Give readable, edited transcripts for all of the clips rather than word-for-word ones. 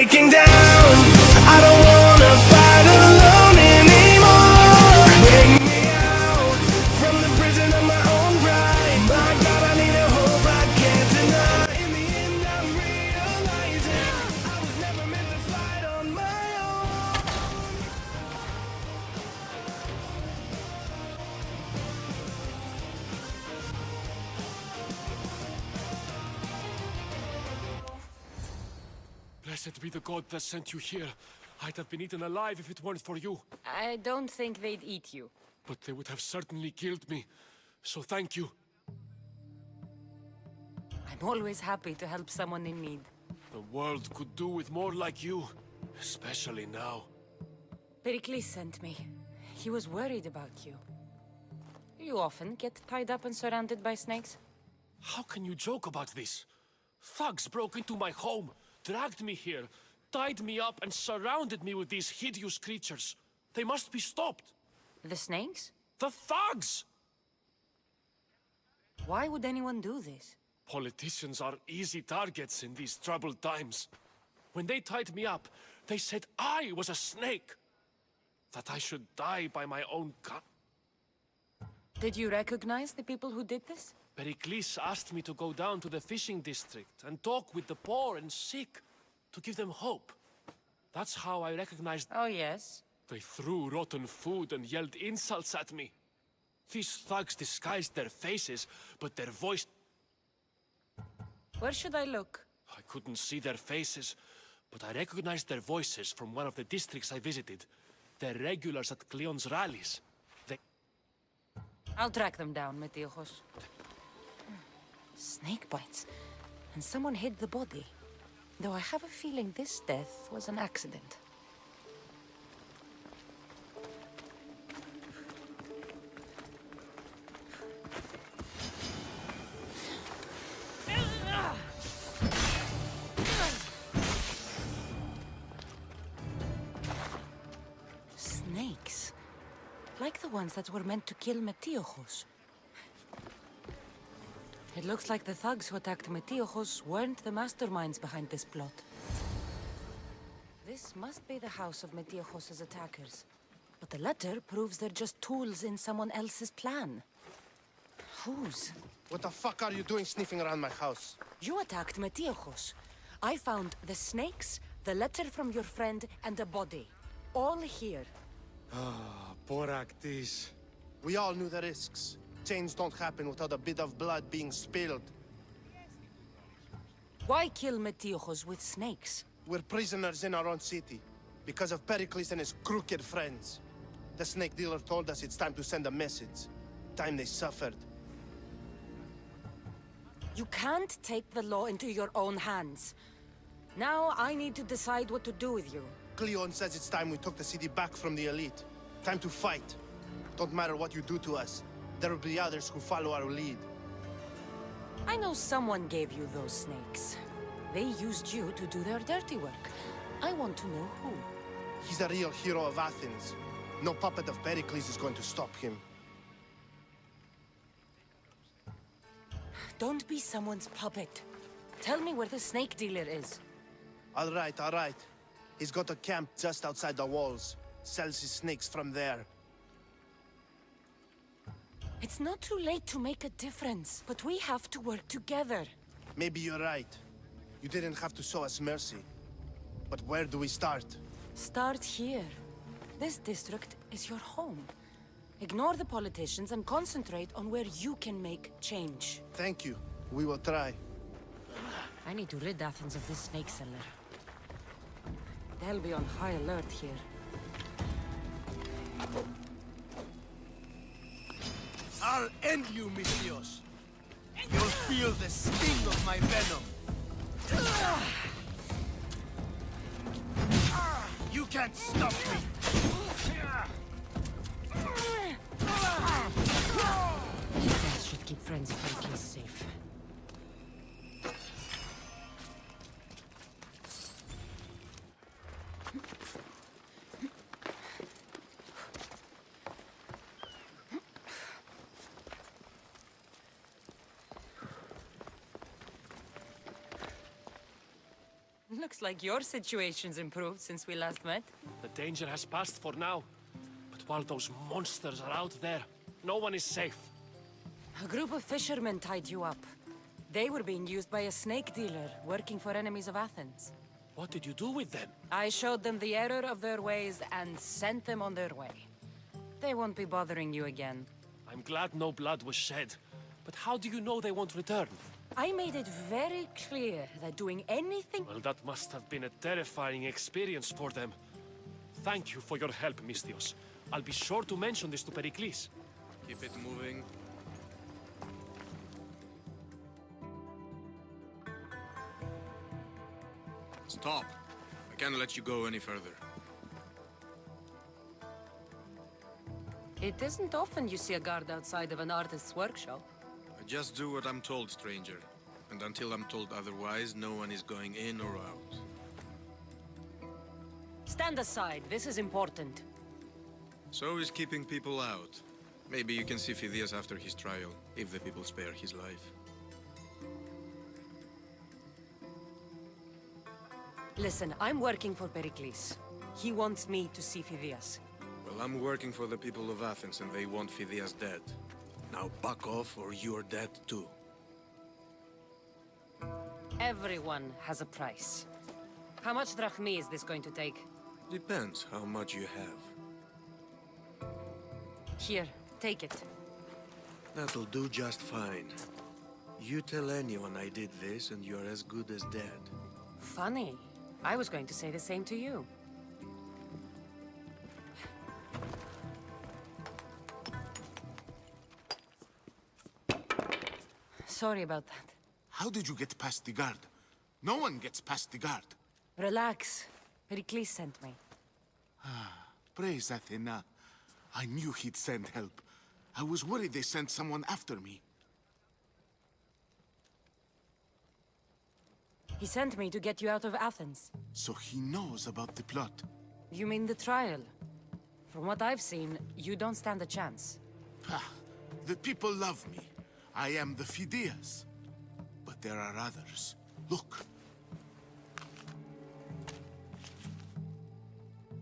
breaking down. I don't wanna fight alone anymore. Bring me out from the prison of my own pride. My God, I need a hope I can't deny. In the end, I'm realizing I was never meant to fight on my own. Blessed be the God that sent you here. I'd have been eaten alive if it weren't for you. I don't think they'd eat you. But they would have certainly killed me. So thank you. I'm always happy to help someone in need. The world could do with more like you. Especially now. Pericle sent me. He was worried about you. You often get tied up and surrounded by snakes? How can you joke about this? Thugs broke into my home, dragged me here, tied me up and surrounded me with these hideous creatures. They must be stopped. The snakes? The thugs! Why would anyone do this? Politicians are easy targets in these troubled times. When they tied me up, they said I was a snake. That I should die by my own gun. Did you recognize the people who did this? Pericle asked me to go down to the fishing district and talk with the poor and sick, to give them hope. That's how I recognized... Oh, yes. They threw rotten food and yelled insults at me. These thugs disguised their faces, but their voice... Where should I look? I couldn't see their faces, but I recognized their voices from one of the districts I visited. They're regulars at Cleon's rallies. I'll track them down, Metiojos. Snake bites. And someone hid the body. Though I have a feeling this death was an accident. Snakes. Like the ones that were meant to kill Metiojos. It looks like the thugs who attacked Metiojos weren't the masterminds behind this plot. This must be the house of Metiojos' attackers. But the letter proves they're just tools in someone else's plan. Whose? What the fuck are you doing sniffing around my house? You attacked Metiojos. I found the snakes, the letter from your friend, and a body. All here. Boraktis. We all knew the risks. Change don't happen without a bit of blood being spilled. Why kill Metiojos with snakes? We're prisoners in our own city, because of Pericles and his crooked friends. The snake dealer told us it's time to send a message. Time they suffered. You can't take the law into your own hands. Now I need to decide what to do with you. Cleon says it's time we took the city back from the elite. Time to fight. Don't matter what you do to us. There will be others who follow our lead. I know someone gave you those snakes. They used you to do their dirty work. I want to know who. He's a real hero of Athens. No puppet of Pericles is going to stop him. Don't be someone's puppet. Tell me where the snake dealer is. All right, all right. He's got a camp just outside the walls. Sells his snakes from there. It's not too late to make a difference, but we have to work together. Maybe you're right. You didn't have to show us mercy. But where do we start? Start here. This district is your home. Ignore the politicians and concentrate on where you can make change. Thank you. We will try. I need to rid Athens of this snake seller. They'll be on high alert here. I'll end you, Misthios. You'll feel the sting of my venom. You can't stop me! That should keep friends of Pericle safe. Looks like your situation's improved since we last met. The danger has passed for now. But while those monsters are out there, no one is safe. A group of fishermen tied you up. They were being used by a snake dealer working for enemies of Athens. What did you do with them? I showed them the error of their ways and sent them on their way. They won't be bothering you again. I'm glad no blood was shed. But how do you know they won't return? I made it very clear that doing anything... Well, that must have been a terrifying experience for them. Thank you for your help, Misthios. I'll be sure to mention this to Pericles. Keep it moving. Stop! I can't let you go any further. It isn't often you see a guard outside of an artist's workshop. I just do what I'm told, stranger. And until I'm told otherwise, no one is going in or out. Stand aside, this is important. So is keeping people out. Maybe you can see Phidias after his trial, if the people spare his life. Listen, I'm working for Pericles. He wants me to see Phidias. Well, I'm working for the people of Athens, and they want Phidias dead. Now back off, or you're dead too. Everyone has a price. How much drachmi is this going to take? Depends how much you have. Here, take it. That'll do just fine. You tell anyone I did this, and you're as good as dead. Funny. I was going to say the same to you. Sorry about that. How did you get past the guard? No one gets past the guard. Relax. Pericles sent me. Praise Athena. I knew he'd send help. I was worried they sent someone after me. He sent me to get you out of Athens. So he knows about the plot. You mean the trial? From what I've seen, you don't stand a chance. Ha! The people love me. I am the Phidias. But there are others. Look.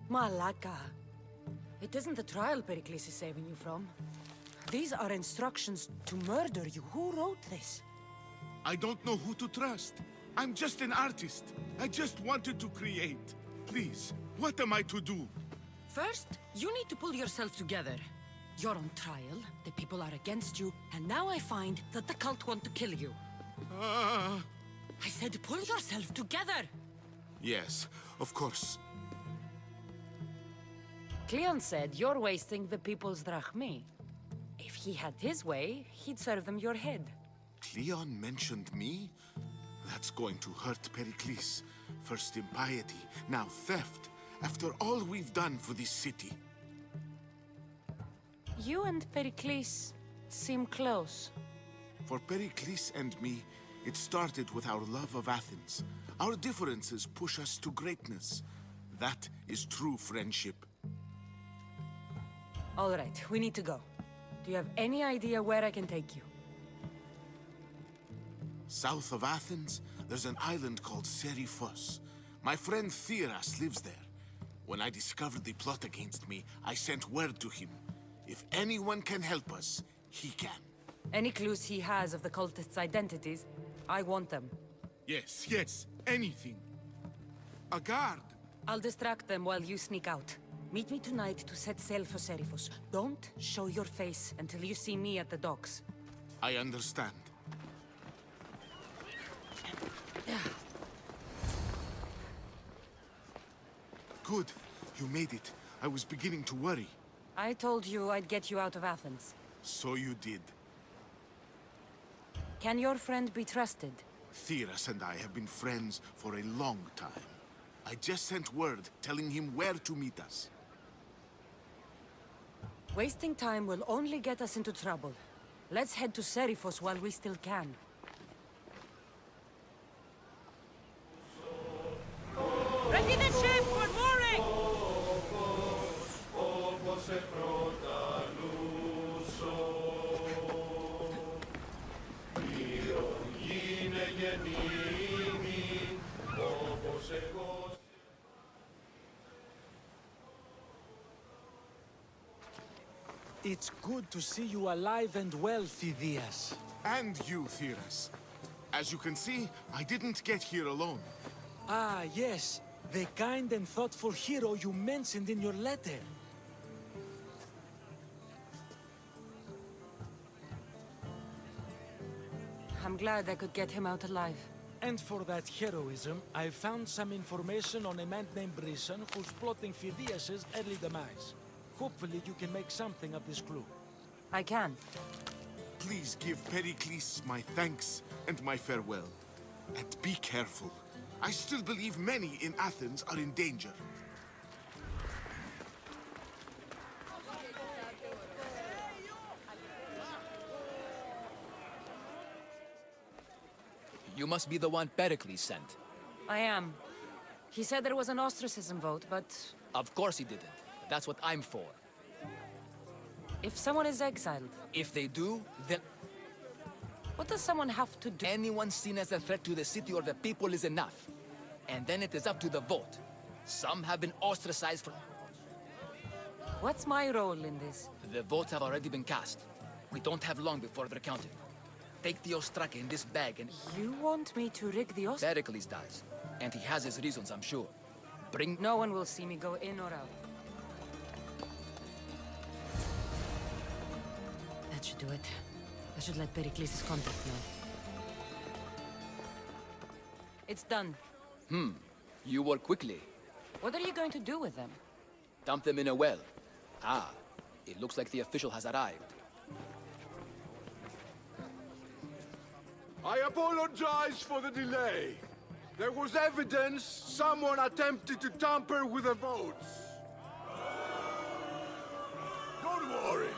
Malaka. It isn't the trial Pericles is saving you from. These are instructions to murder you. Who wrote this? I don't know who to trust. I'm just an artist. I just wanted to create. Please, what am I to do? First, you need to pull yourself together. You're on trial, the people are against you, and now I find that the cult want to kill you. I said pull yourself together! Yes, of course. Cleon said you're wasting the people's drachmi. If he had his way, he'd serve them your head. Cleon mentioned me? That's going to hurt Pericles. First impiety, now theft. After all we've done for this city. You and Pericles seem close. For Pericles and me, it started with our love of Athens. Our differences push us to greatness. That is true friendship. All right, we need to go. Do you have any idea where I can take you? South of Athens, there's an island called Seriphos. My friend Theras lives there. When I discovered the plot against me, I sent word to him. If anyone can help us, he can. Any clues he has of the cultists' identities? I want them. Yes, yes, anything. A guard. I'll distract them while you sneak out. Meet me tonight to set sail for Seriphos. Don't show your face until you see me at the docks. I understand. Good. You made it. I was beginning to worry. I told you I'd get you out of Athens. So you did. Can your friend be trusted? Theras and I have been friends for a long time. I just sent word telling him where to meet us. Wasting time will only get us into trouble. Let's head to Seriphos while we still can. Ready the ship! Good morning! It's good to see you alive and well, Phidias. And you, Theras. As you can see, I didn't get here alone. Ah, yes. The kind and thoughtful hero you mentioned in your letter. I'm glad I could get him out alive. And for that heroism, I found some information on a man named Brisson who's plotting Phidias' early demise. Hopefully you can make something of this clue. I can. Please give Pericles my thanks and my farewell. And be careful. I still believe many in Athens are in danger. You must be the one Pericles sent. I am. He said there was an ostracism vote, but Of course he didn't. That's what I'm for. if someone is exiled, If they do, then what does someone have to do? anyone seen as a threat to the city or the people is enough. And then it is up to the vote. Some have been ostracized for... What's my role in this? The votes have already been cast. We don't have long before they're counted. Take the ostraka in this bag and... You want me to rig the Pericles does. And he has his reasons, I'm sure. Bring... No one will see me go in or out. That should do it. I should let Pericles' contact know. It's done. You work quickly. What are you going to do with them? Dump them in a well. Ah, it looks like the official has arrived. I apologize for the delay. There was evidence someone attempted to tamper with the votes. Don't worry.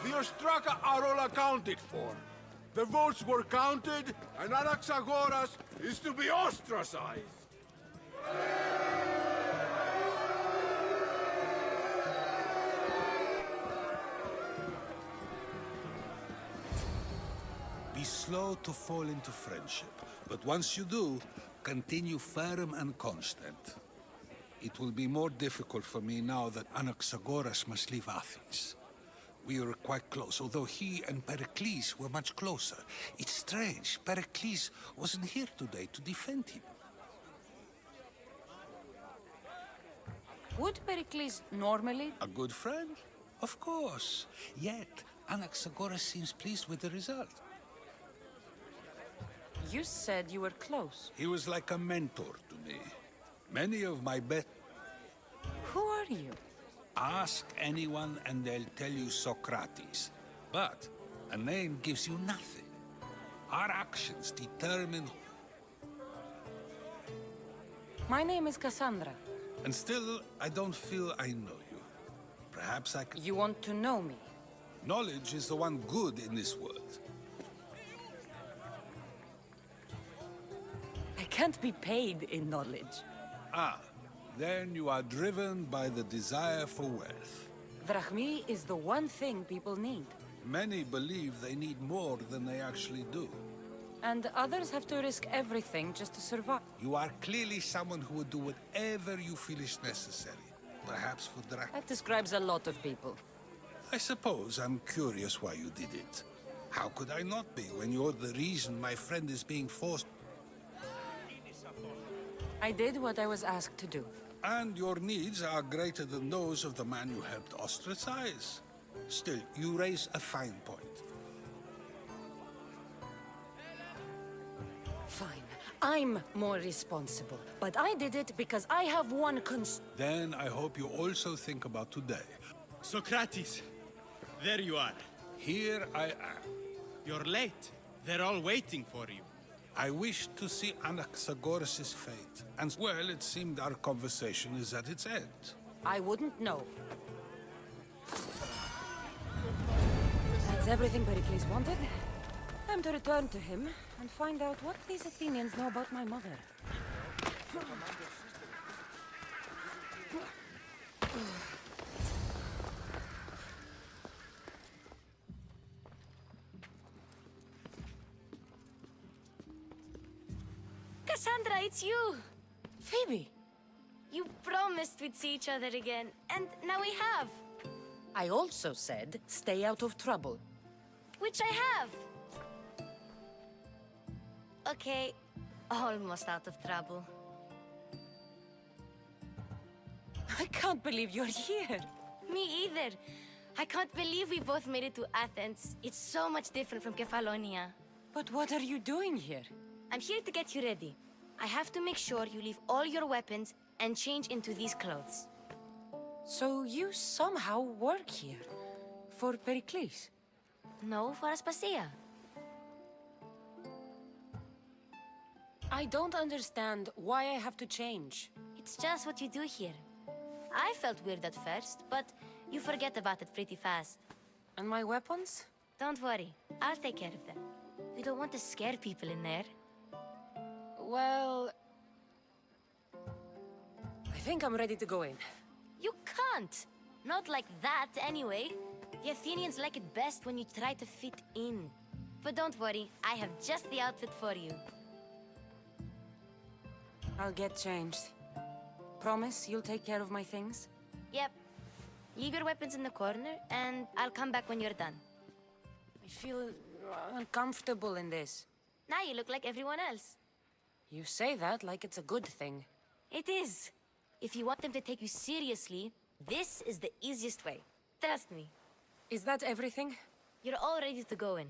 The Ostraka are all accounted for. The votes were counted, and Anaxagoras is to be ostracized. Be slow to fall into friendship, but once you do, continue firm and constant. It will be more difficult for me now that Anaxagoras must leave Athens. We were quite close, although he and Pericles were much closer. It's strange, Pericles wasn't here today to defend him. Would Pericles normally... A good friend? Of course. Yet, Anaxagoras seems pleased with the result. You said you were close. He was like a mentor to me. Many of my best... Who are you? Ask anyone and they'll tell you Socrates. But a name gives you nothing. Our actions determine... My name is Cassandra. And still, I don't feel I know you. Perhaps I can... You want to know me? Knowledge is the one good in this world. I can't be paid in knowledge. Ah, then you are driven by the desire for wealth. Drachmi is the one thing people need. Many believe they need more than they actually do. And others have to risk everything just to survive. You are clearly someone who would do whatever you feel is necessary. Perhaps for Drach... That describes a lot of people. I suppose I'm curious why you did it. How could I not be when you're the reason my friend is being forced... I did what I was asked to do. And your needs are greater than those of the man you helped ostracize. Still, you raise a fine point. Fine. I'm more responsible. But I did it because I have one Then I hope you also think about today. Socrates, there you are. Here I am. You're late. They're all waiting for you. I wish to see Anaxagoras' fate. And well, it seemed our conversation is at its end. I wouldn't know. That's everything Pericles wanted. Time to return to him and find out what these Athenians know about my mother. Cassandra, it's you! Phoebe! You promised we'd see each other again, and now we have. I also said stay out of trouble. Which I have. Okay, almost out of trouble. I can't believe you're here. Me either. I can't believe we both made it to Athens. It's so much different from Kefalonia. But what are you doing here? I'm here to get you ready. I have to make sure you leave all your weapons and change into these clothes. So you somehow work here? For Pericles? No, for Aspasia. I don't understand why I have to change. It's just what you do here. I felt weird at first, but you forget about it pretty fast. And my weapons? Don't worry, I'll take care of them. We don't want to scare people in there. Well... I think I'm ready to go in. You can't! Not like that, anyway. The Athenians like it best when you try to fit in. But don't worry, I have just the outfit for you. I'll get changed. Promise you'll take care of my things? Yep. Leave your weapons in the corner, and I'll come back when you're done. I feel uncomfortable in this. Now you look like everyone else. You say that like it's a good thing. It is. If you want them to take you seriously, this is the easiest way. Trust me. Is that everything? You're all ready to go in.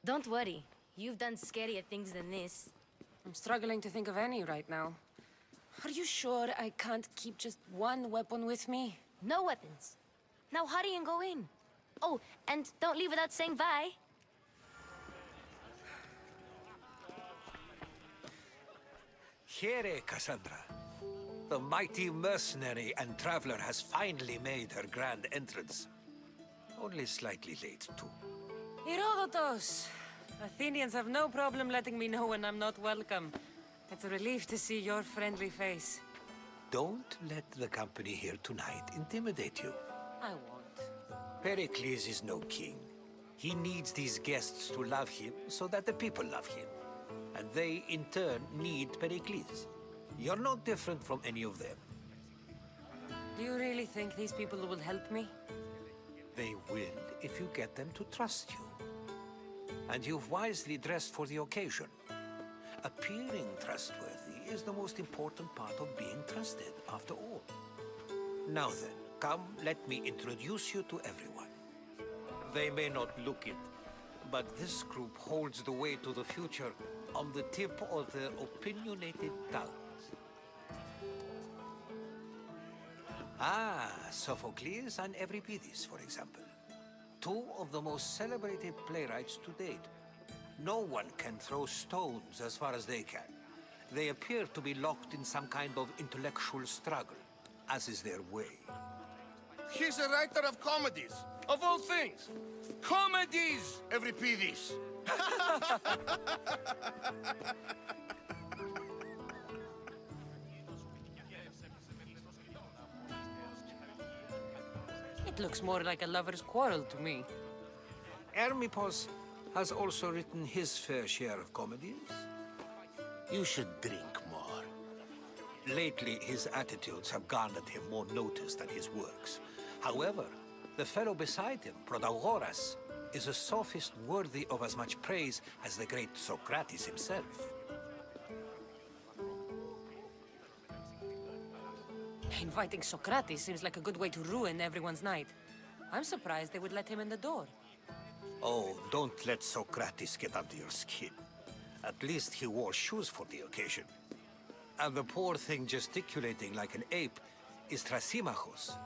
Don't worry. You've done scarier things than this. I'm struggling to think of any right now. Are you sure I can't keep just one weapon with me? No weapons. Now hurry and go in. Oh, and don't leave without saying bye. Here, Cassandra. The mighty mercenary and traveler has finally made her grand entrance. Only slightly late, too. Herodotus! Athenians have no problem letting me know when I'm not welcome. It's a relief to see your friendly face. Don't let the company here tonight intimidate you. I won't. Pericles is no king. He needs these guests to love him so that the people love him. And they, in turn, need Pericles. You're no different from any of them. Do you really think these people will help me? They will if you get them to trust you. And you've wisely dressed for the occasion. Appearing trustworthy is the most important part of being trusted, after all. Now then, come, let me introduce you to everyone. They may not look it, but this group holds the way to the future on the tip of their opinionated tongues. Ah, Sophocles and Euripides, for example. Two of the most celebrated playwrights to date. No one can throw stones as far as they can. They appear to be locked in some kind of intellectual struggle, as is their way. He's a writer of comedies, of all things. Comedies, Euripides. It looks more like a lover's quarrel to me. Hermippos has also written his fair share of comedies. You should drink more. Lately, his attitudes have garnered him more notice than his works. However, the fellow beside him, Protagoras, is a sophist worthy of as much praise as the great Socrates himself. Inviting Socrates seems like a good way to ruin everyone's night. I'm surprised they would let him in the door. Oh, don't let Socrates get under your skin. At least he wore shoes for the occasion. And the poor thing gesticulating like an ape is Thrasymachos.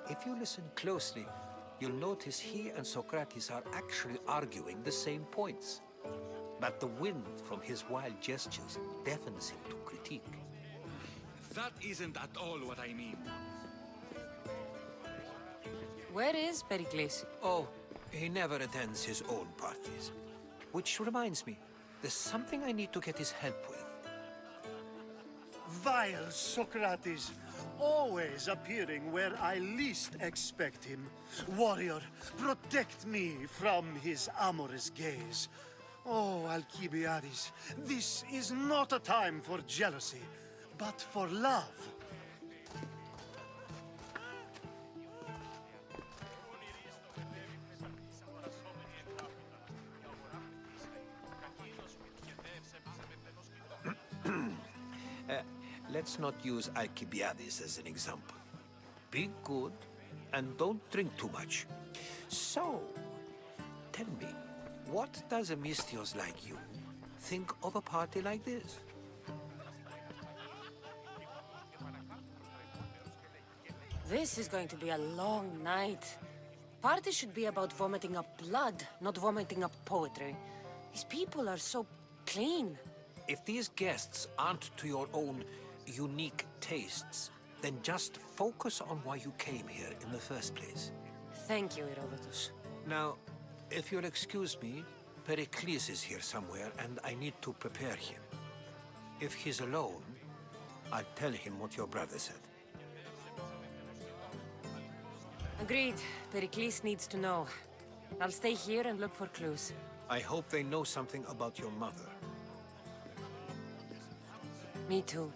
If you listen closely, you'll notice he and Socrates are actually arguing the same points. But the wind from his wild gestures deafens him to critique. That isn't at all what I mean. Where is Pericles? Oh, he never attends his own parties. Which reminds me, there's something I need to get his help with. Vile Socrates, always appearing where I least expect him. Warrior, protect me from his amorous gaze. Oh, Alcibiades, this is not a time for jealousy, but for love. Let's not use Alcibiades as an example. Be good and don't drink too much. So, tell me, what does a Mystios like you think of a party like this? This is going to be a long night. Party should be about vomiting up blood, not vomiting up poetry. These people are so clean. If these guests aren't to your own unique tastes, then just focus on why you came here in the first place. Thank you, Herodotus. Now, if you'll excuse me, Pericles is here somewhere, and I need to prepare him. If he's alone, I'll tell him what your brother said. Agreed. Pericles needs to know. I'll stay here and look for clues. I hope they know something about your mother. Me too.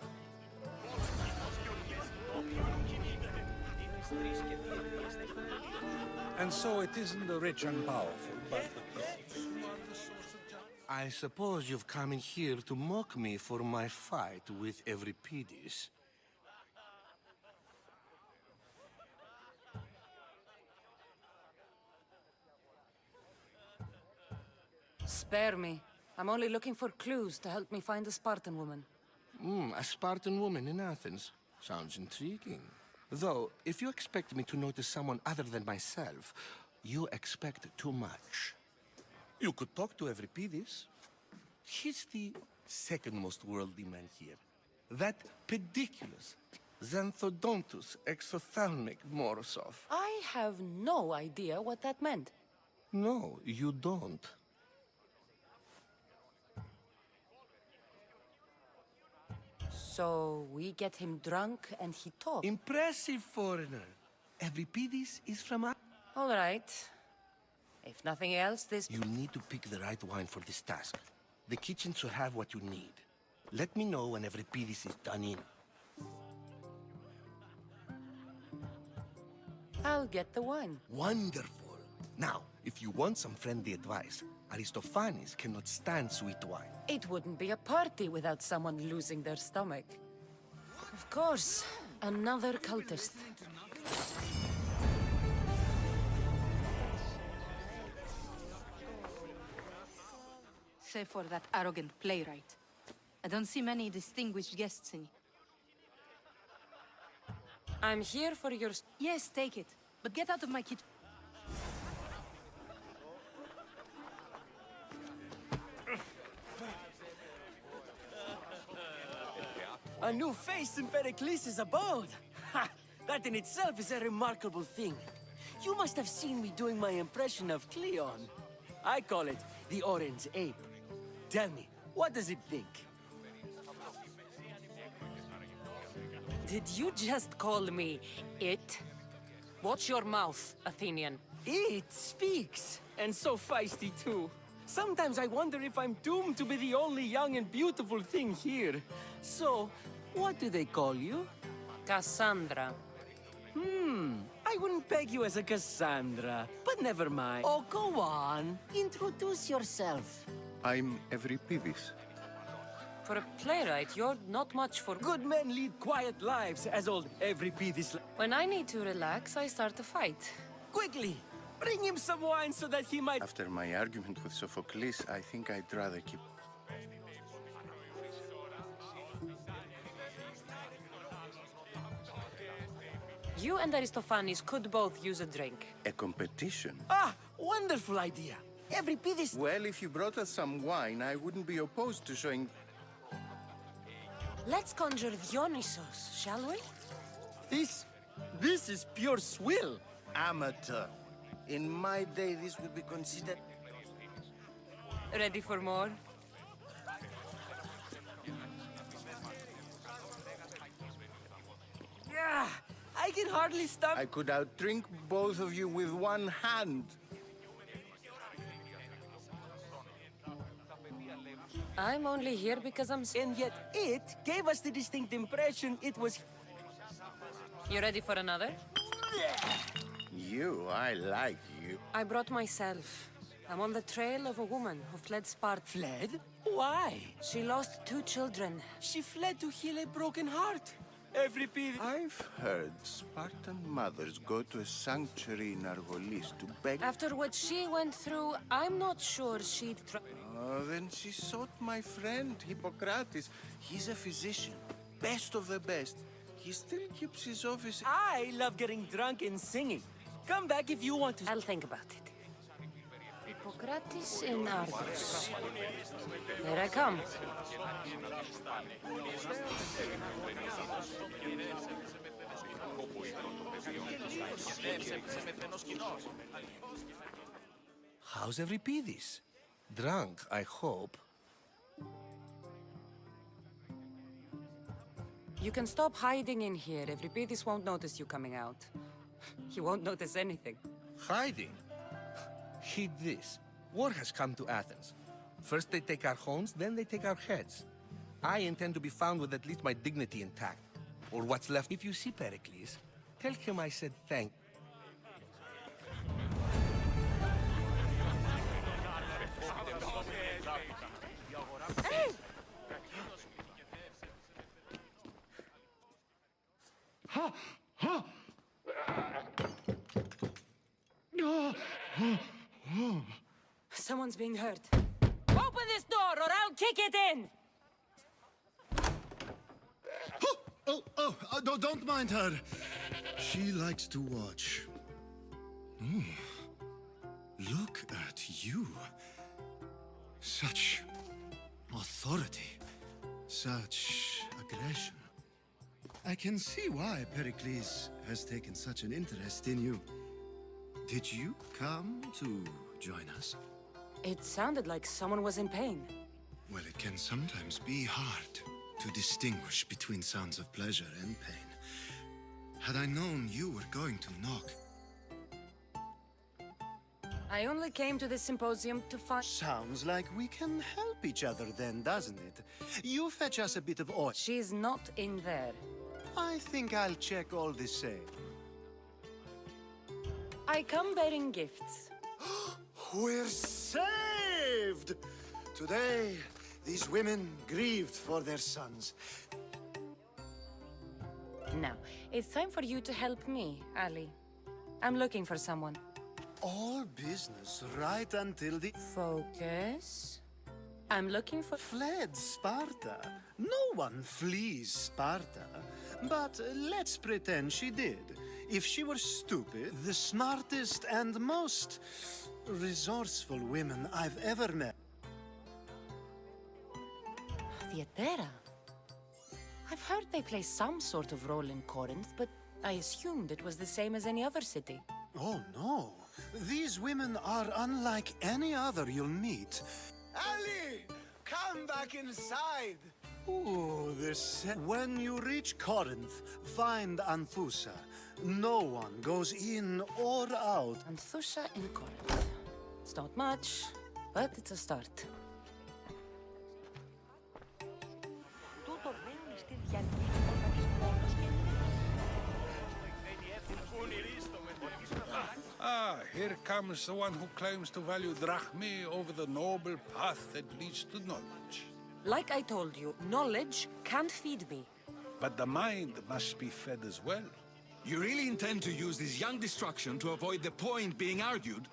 And so it isn't the rich and powerful, but the gods. I suppose you've come in here to mock me for my fight with Euripides. Spare me. I'm only looking for clues to help me find a Spartan woman. A Spartan woman in Athens. Sounds intriguing. Though, if you expect me to notice someone other than myself, you expect too much. You could talk to Euripides. He's the second most worldly man here. That pediculous, xanthodontus exophthalmic Morosov. I have no idea what that meant. No, you don't. So we get him drunk and he talks. Impressive foreigner. Euripides is from All right. If nothing else, this... You need to pick the right wine for this task. The kitchen should have what you need. Let me know when Euripides is done in. I'll get the wine. Wonderful. Now, if you want some friendly advice, Aristophanes cannot stand sweet wine. It wouldn't be a party without someone losing their stomach. Of course, another cultist. Save for that arrogant playwright. I don't see many distinguished guests in. I'm here for your... Yes, take it. But get out of my kitchen. A new face in Pericles' abode! Ha! That in itself is a remarkable thing. You must have seen me doing my impression of Cleon. I call it the Orange Ape. Tell me, what does it think? Did you just call me it? Watch your mouth, Athenian. It speaks, and so feisty too. Sometimes I wonder if I'm doomed to be the only young and beautiful thing here. So, what do they call you? Cassandra. I wouldn't peg you as a Cassandra, but never mind. Oh, go on. Introduce yourself. I'm Euripides. For a playwright, you're not much for... Good men lead quiet lives, as old Euripides... When I need to relax, I start a fight. Quickly! Bring him some wine so that he might... After my argument with Sophocles, I think I'd rather keep... You and Aristophanes could both use a drink. A competition? Ah! Wonderful idea! Euripides... Well, if you brought us some wine, I wouldn't be opposed to showing... Let's conjure Dionysos, shall we? This is pure swill! Amateur. In my day, this would be considered... Ready for more? Yeah! I can hardly stop... I could outdrink both of you with one hand. I'm only here because I'm... And yet it gave us the distinct impression it was... You ready for another? You, I like you. I brought myself. I'm on the trail of a woman who fled Sparta. Fled? Why? She lost 2 children. She fled to heal a broken heart. Euripide. I've heard Spartan mothers go to a sanctuary in Argolis to beg. After what she went through, I'm not sure she'd try. Oh, then she sought my friend, Hippocrates. He's a physician, best of the best. He still keeps his office. I love getting drunk and singing. Come back if you want to. I'll think about it. Hippocrates in Argos. Here I come. How's Euripidis? Drunk, I hope. You can stop hiding in here. Euripidis won't notice you coming out. He won't notice anything. Hiding? Heed this. War has come to Athens. First they take our homes, then they take our heads. I intend to be found with at least my dignity intact. Or what's left. If you see Pericles, tell him I said thank. Hey! Ha! Ha! Someone's being hurt. Open this door or I'll kick it in! Don't mind her. She likes to watch. Ooh. Look at you. Such authority. Such aggression. I can see why Pericles has taken such an interest in you. Did you come to join us? It sounded like someone was in pain. Well, it can sometimes be hard to distinguish between sounds of pleasure and pain. Had I known you were going to knock... I only came to this symposium to find... Sounds like we can help each other then, doesn't it? You fetch us a bit of oil. She's not in there. I think I'll check all the same. I come bearing gifts. We're saved! Today, these women grieved for their sons. Now, it's time for you to help me, Ali. I'm looking for someone. All business right until the... Focus. I'm looking for... Fled Sparta. No one flees Sparta. But let's pretend she did. If she were stupid, the smartest and most resourceful women I've ever met. Theatera. I've heard they play some sort of role in Corinth, but I assumed it was the same as any other city. Oh, no. These women are unlike any other you'll meet. Ali! Come back inside! Ooh, this... When you reach Corinth, find Anthusa. No one goes in or out. Anthusa in Corinth. It's not much, but it's a start. Ah, here comes the one who claims to value drachmae over the noble path that leads to knowledge. Like I told you, knowledge can't feed me. But the mind must be fed as well. You really intend to use this young destruction to avoid the point being argued?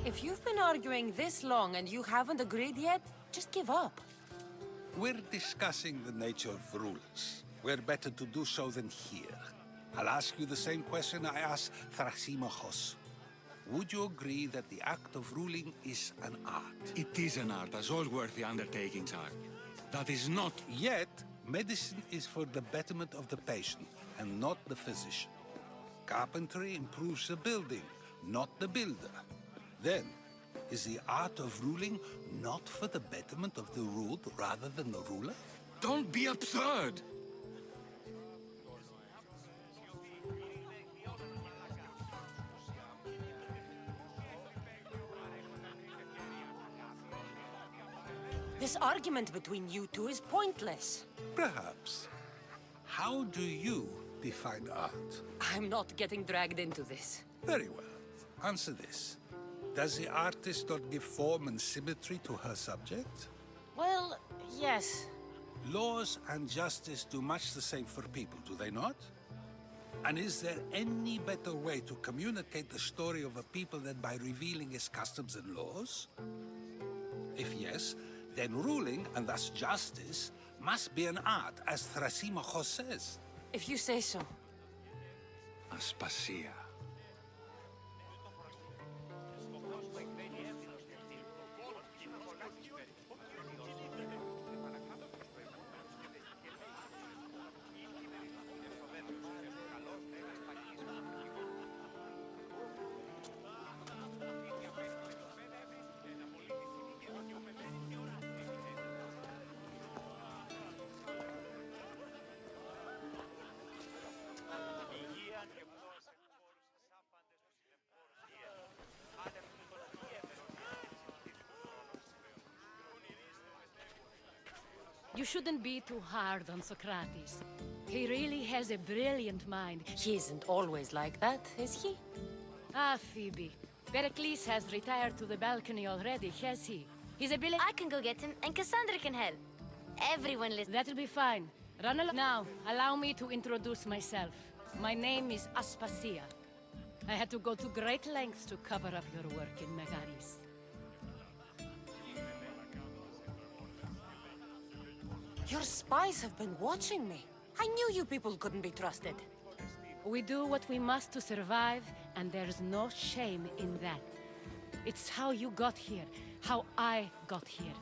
If you've been arguing this long and you haven't agreed yet, just give up. We're discussing the nature of rules. Where better to do so than here? I'll ask you the same question I asked Thrasymachos. Would you agree that the act of ruling is an art? It is an art, as all worthy undertakings are. That is not... Yet, medicine is for the betterment of the patient, and not the physician. Carpentry improves the building, not the builder. Then, is the art of ruling not for the betterment of the ruled rather than the ruler? Don't be absurd! This argument between you two is pointless. Perhaps. How do you define art? I'm not getting dragged into this. Very well. Answer this. Does the artist not give form and symmetry to her subject? Well, yes. Laws and justice do much the same for people, do they not? And is there any better way to communicate the story of a people than by revealing its customs and laws? If yes, then ruling, and thus justice, must be an art, as Thrasymachos says. If you say so. Aspasia. You shouldn't be too hard on Socrates. He really has a brilliant mind. He isn't always like that, is he? Ah, Phoebe. Pericles has retired to the balcony already, has he? His ability... I can go get him, and Cassandra can help. Everyone listen. That'll be fine. Run along. Now, allow me to introduce myself. My name is Aspasia. I had to go to great lengths to cover up your work in Megaris. Your spies have been watching me. I knew you people couldn't be trusted. We do what we must to survive, and there's no shame in that. It's how you got here, how I got here.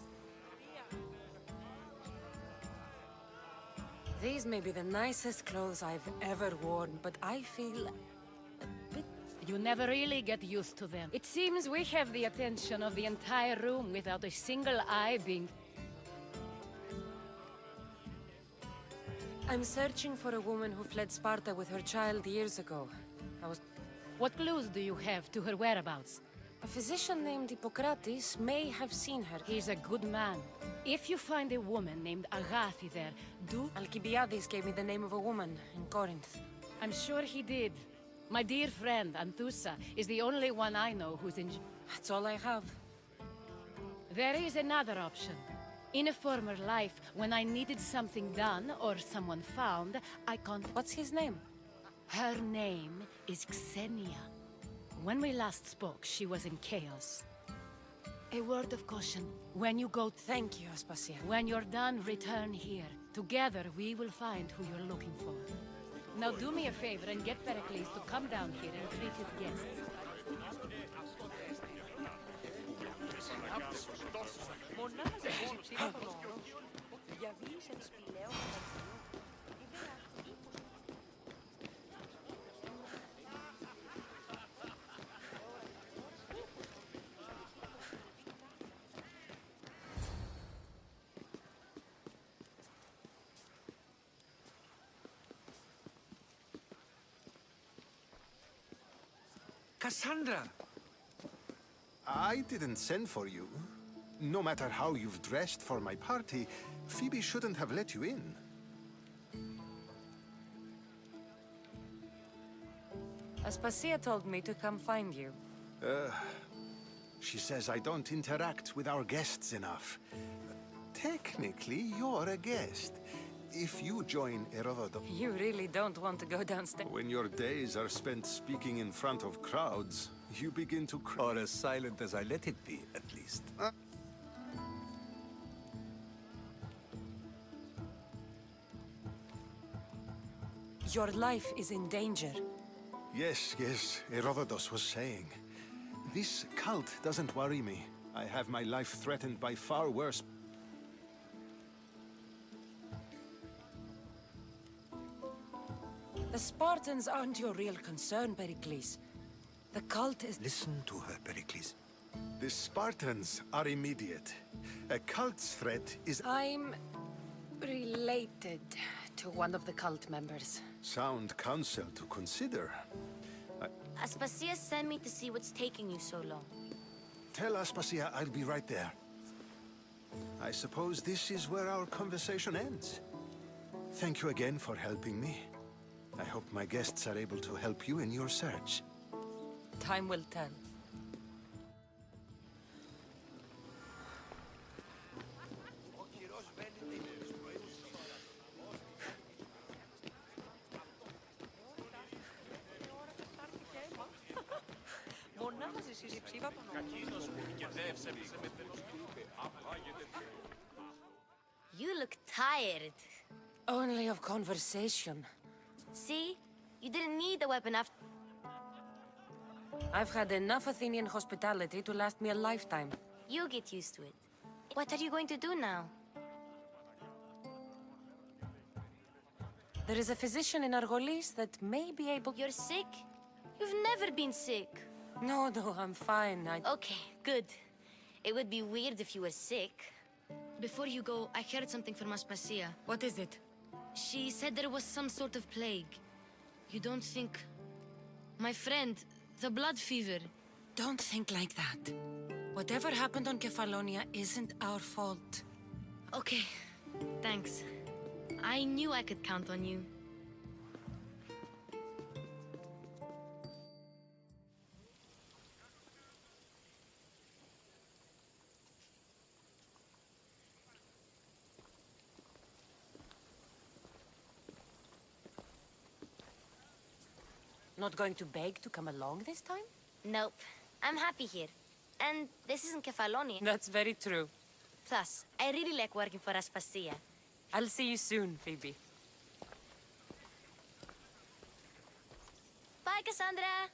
These may be the nicest clothes I've ever worn, but I feel a bit... You never really get used to them. It seems we have the attention of the entire room without a single eye being... I'm searching for a woman who fled Sparta with her child years ago. What clues do you have to her whereabouts? A physician named Hippocrates may have seen her. He's a good man. If you find a woman named Agathi there, do... Alcibiades gave me the name of a woman in Corinth. I'm sure he did. My dear friend, Anthusa, is the only one I know who's in... That's all I have. There is another option. In a former life, when I needed something done or someone found, I can't... What's his name? Her name is Xenia. When we last spoke, she was in chaos. A word of caution. When you go... Thank you, Aspasia. When you're done, return here. Together, we will find who you're looking for. Now do me a favor and get Pericles to come down here and greet his guests. Cassandra! I didn't send for you. No matter how you've dressed for my party, Phoebe shouldn't have let you in. Aspasia told me to come find you. She says I don't interact with our guests enough. Technically, you're a guest. If you join Herodotus... You really don't want to go downstairs. When your days are spent speaking in front of crowds, you begin to cry. Or as silent as I let it be, at least. Your life is in danger. Yes, Herodotus was saying. This cult doesn't worry me. I have my life threatened by far worse... The Spartans aren't your real concern, Pericles. The cult is... Listen to her, Pericles. The Spartans are immediate. A cult's threat is... I'm... related to one of the cult members. Sound counsel to consider. Aspasia sent me to see what's taking you so long. Tell Aspasia I'll be right there. I suppose this is where our conversation ends. Thank you again for helping me. I hope my guests are able to help you in your search. Time will tell. You look tired. Only of conversation. See? You didn't need the weapon after... I've had enough Athenian hospitality to last me a lifetime. You get used to it. What are you going to do now? There is a physician in Argolis that may be able... You're sick? You've never been sick. No, I'm fine. Okay, good. It would be weird if you were sick. Before you go, I heard something from Aspasia. What is it? She said there was some sort of plague. You don't think... My friend, the blood fever. Don't think like that. Whatever happened on Kefalonia isn't our fault. Okay, thanks. I knew I could count on you. Not going to beg to come along this time? Nope. I'm happy here. And this isn't Kefalonia. That's very true. Plus, I really like working for Aspasia. I'll see you soon, Phoebe. Bye, Cassandra!